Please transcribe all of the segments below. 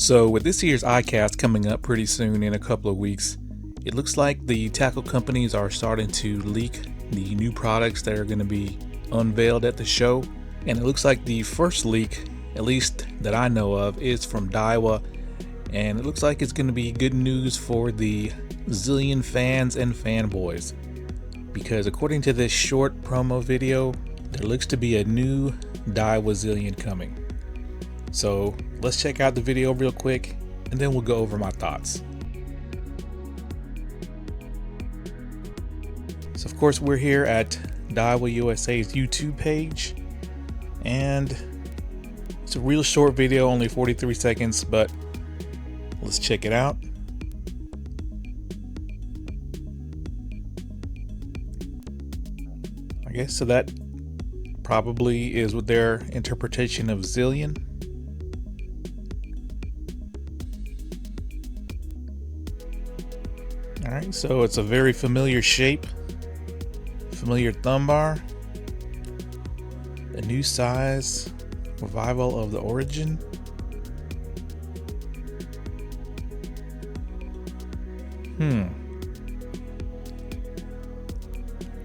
So with this year's ICAST coming up pretty soon in a couple of weeks, it looks like the tackle companies are starting to leak the new products that are going to be unveiled at the show. And it looks like the first leak, at least that I know of, is from Daiwa. And it looks like it's going to be good news for the Zillion fans and fanboys. Because according to this short promo video, there looks to be a new Daiwa Zillion coming. So let's check out the video real quick and then we'll go over my thoughts. So of course we're here at Daiwa USA's YouTube page, and it's a real short video, only 43 seconds, but let's check it out. I guess so that probably is what their interpretation of Zillion. Alright, so it's a very familiar shape, familiar thumb bar, a new size, revival of the origin.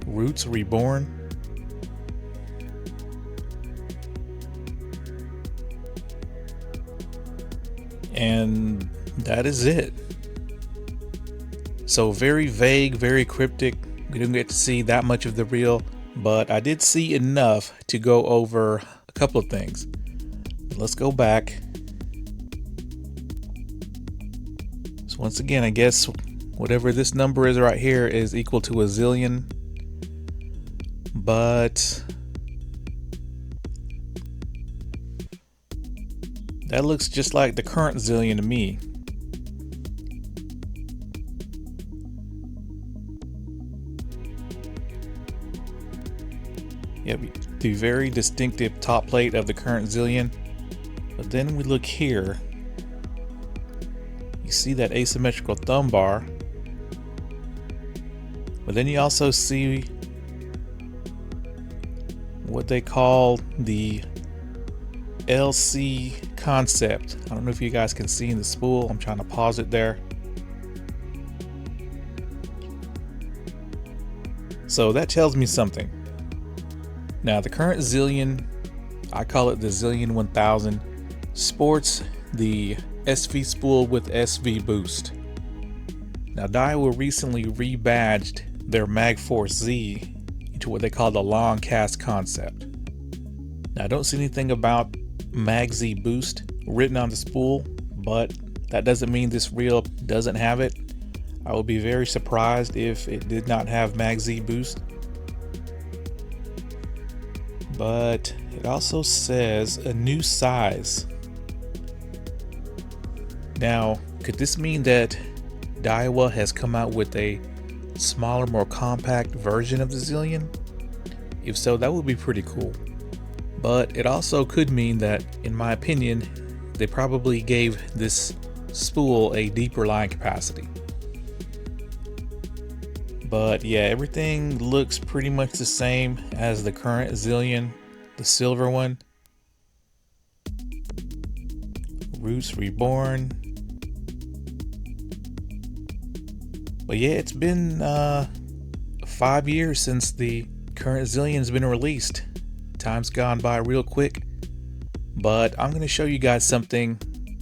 Roots reborn. And that is it. So very vague, very cryptic. We didn't get to see that much of the reel, but I did see enough to go over a couple of things. Let's go back. So once again, I guess whatever this number is right here is equal to a zillion, but that looks just like the current Zillion to me. Yep, the very distinctive top plate of the current Zillion. But then we look here, you see that asymmetrical thumb bar, but then you also see what they call the LC concept. I don't know if you guys can see in the spool. I'm trying to pause it there. So that tells me something. Now the current Zillion, I call it the Zillion 1000, sports the SV spool with SV boost. Now Daiwa recently rebadged their Magforce Z into what they call the long cast concept. Now I don't see anything about Mag Z boost written on the spool, but that doesn't mean this reel doesn't have it. I would be very surprised if it did not have Mag Z boost. But it also says a new size. Now, could this mean that Daiwa has come out with a smaller, more compact version of the Zillion? If so, that would be pretty cool. But it also could mean that, in my opinion, they probably gave this spool a deeper line capacity. But yeah, everything looks pretty much the same as the current Zillion, the silver one. Roots reborn. But yeah, it's been 5 years since the current Zillion has been released. Time's gone by real quick. But I'm going to show you guys something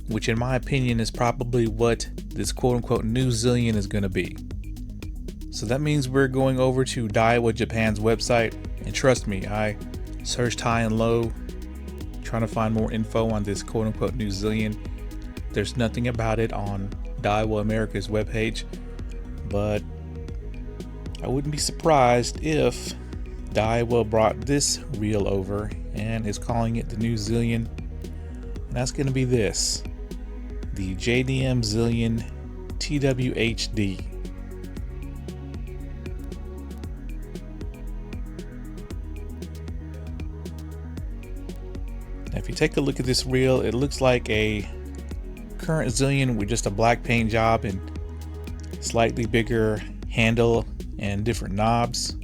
which in my opinion is probably what this quote-unquote new Zillion is going to be. So that means we're going over to Daiwa Japan's website, and trust me, I searched high and low trying to find more info on this quote-unquote new Zillion. There's nothing about it on Daiwa America's webpage, but I wouldn't be surprised if Daiwa brought this reel over and is calling it the new Zillion, and that's going to be this, the JDM Zillion TWHD. Now, if you take a look at this reel, it looks like a current Zillion with just a black paint job and slightly bigger handle and different knobs.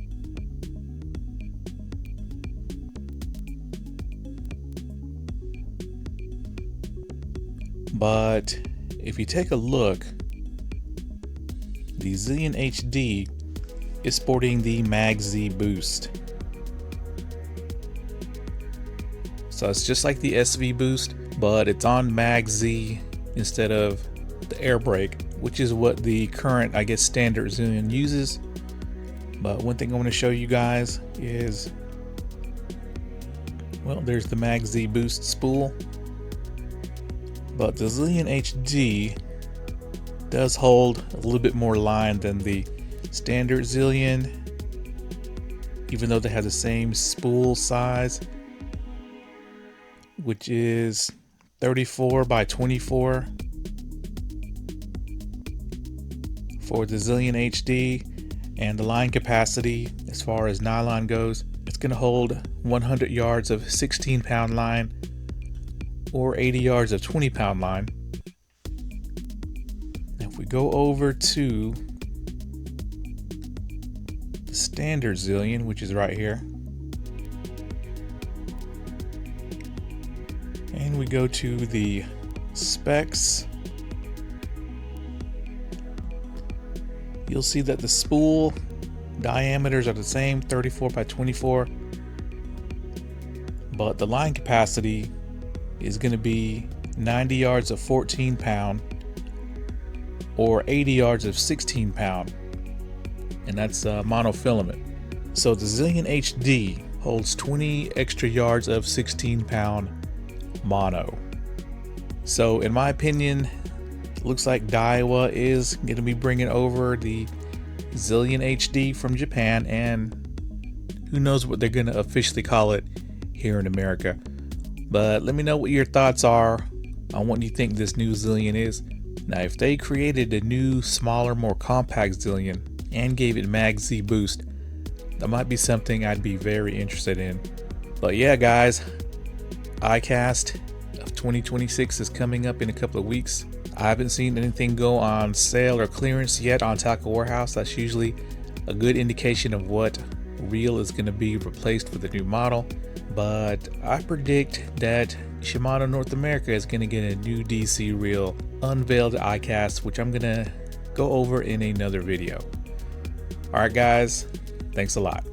But if you take a look, the Zillion HD is sporting the Mag Z boost. So it's just like the SV boost, but it's on Mag Z instead of the air brake, which is what the current, I guess, standard Zillion uses. But one thing I want to show you guys is, well, there's the Mag Z boost spool. But the Zillion HD does hold a little bit more line than the standard Zillion, even though they have the same spool size, which is 34 by 24 for the Zillion HD. And the line capacity, as far as nylon goes, it's going to hold 100 yards of 16-pound line or 80 yards of 20-pound line. If we go over to the standard Zillion, which is right here, and we go to the specs, you'll see that the spool diameters are the same, 34 by 24, but the line capacity is going to be 90 yards of 14-pound or 80 yards of 16-pound, and that's monofilament. So the Zillion HD holds 20 extra yards of 16-pound mono. So in my opinion, it looks like Daiwa is going to be bringing over the Zillion HD from Japan, and who knows what they're going to officially call it here in America. But let me know what your thoughts are on what you think this new Zillion is. Now, if they created a new, smaller, more compact Zillion and gave it Mag Z boost, that might be something I'd be very interested in. But yeah, guys, ICAST of 2026 is coming up in a couple of weeks. I haven't seen anything go on sale or clearance yet on Tackle Warehouse. That's usually a good indication of what reel is going to be replaced with a new model. But I predict that Shimano North America is going to get a new DC reel unveiled at ICAST, which I'm going to go over in another video. Alright guys, thanks a lot.